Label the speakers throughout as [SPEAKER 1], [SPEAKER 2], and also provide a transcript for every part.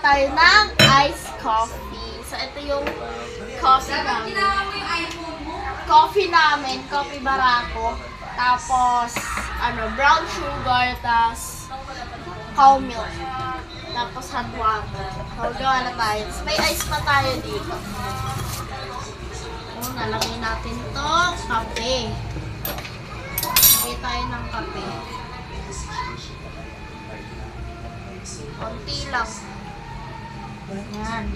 [SPEAKER 1] tayo ng iced coffee. So, ito yung coffee namin. Coffee namin, coffee barako. Tapos, brown sugar, tapos cow milk. Tapos hot water. So, gawa na tayo. May ice pa tayo dito. So, nalagay natin itong kape. Lagay tayo ng kape. Konti lang. Ayan.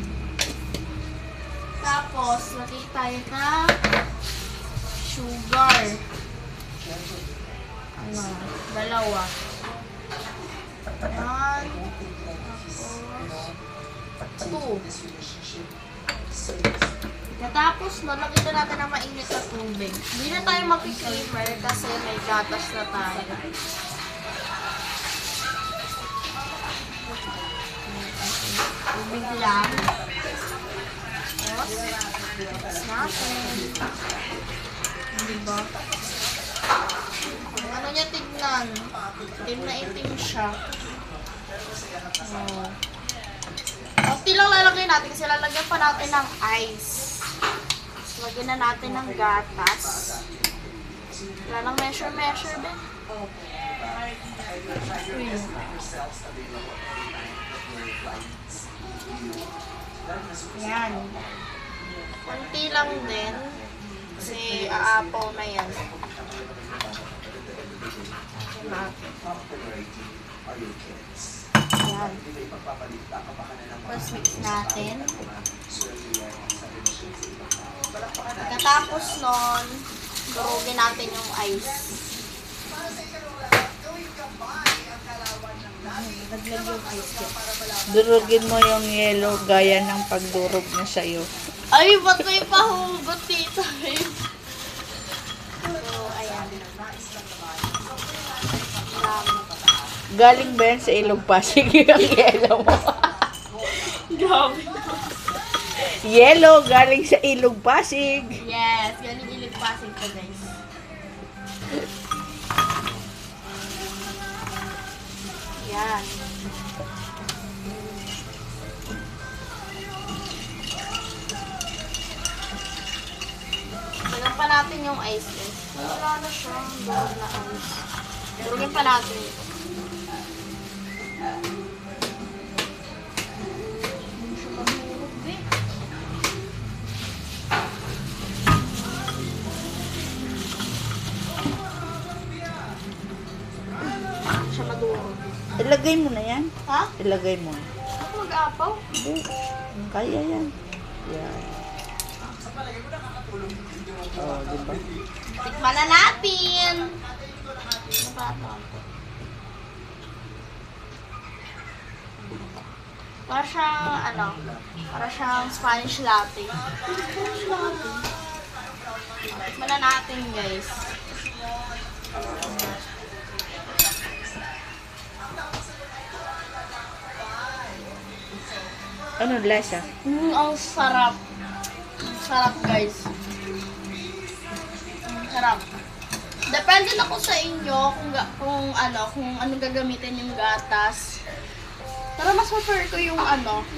[SPEAKER 1] Tapos, lagay tayo ng sugar. Dalawa. Ayan. Tapos, 2. Katapos, lalagay na natin ng mainit na tubig. Hindi na tayo mag-creamer kasi may gatas na tayo. Tubig lang. Tapos, mix natin. Diba? Ano niya tignan? Itim na itim siya. Oh. Kunti lang lalagay natin kasi lalagyan pa natin ng ice. So, lagyan na natin ng gatas. Wala nang measure, ba? Yan. Kunti lang din. Kasi aapaw na yan. Yan. Tapos mix natin. Pagkatapos nun, durugin natin yung ice. Naglag yung ice dyan.
[SPEAKER 2] Durugin mo yung yellow gaya ng pagdurog na sa'yo.
[SPEAKER 1] Ay, ba't may pahugot dito? So, ayan.
[SPEAKER 2] Galing ba yan sa ilog Pasig yung yellow mo?
[SPEAKER 1] Grabe.
[SPEAKER 2] Yellow, galing sa ilog Pasig.
[SPEAKER 1] Yes, galing iligpasin ko, guys. Yan. Lagyan pa natin yung ice, guys. Wala na siya. Durog na ice. Durugin pa natin ito. Hindi siya madurog, eh. Hindi siya madurog.
[SPEAKER 2] Ilagay mo na yan.
[SPEAKER 1] Ha?
[SPEAKER 2] Ilagay mo.
[SPEAKER 1] Ako mag-apaw?
[SPEAKER 2] Kaya yan. Yan. Oh, diba?
[SPEAKER 1] Tikman na natin! Para siyang, para siyang Spanish latte. Spanish latte. Tikman na natin, guys.
[SPEAKER 2] Ano lasa?
[SPEAKER 1] Ang sarap. Ang sarap, guys. Ang sarap. Depende na ko sa inyo kung anong gagamitin yung gatas. Pero mas prefer ko yung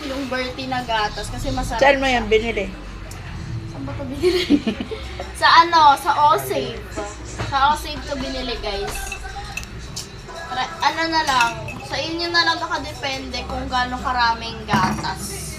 [SPEAKER 1] yung Bertie na gatas kasi masarap.
[SPEAKER 2] Saan mo yan binili?
[SPEAKER 1] Saan ba ito binili? sa O-Save. Sa O-Save ito binili, guys. Na lang, sa inyo na lang nakadepende kung gaano karaming gatas.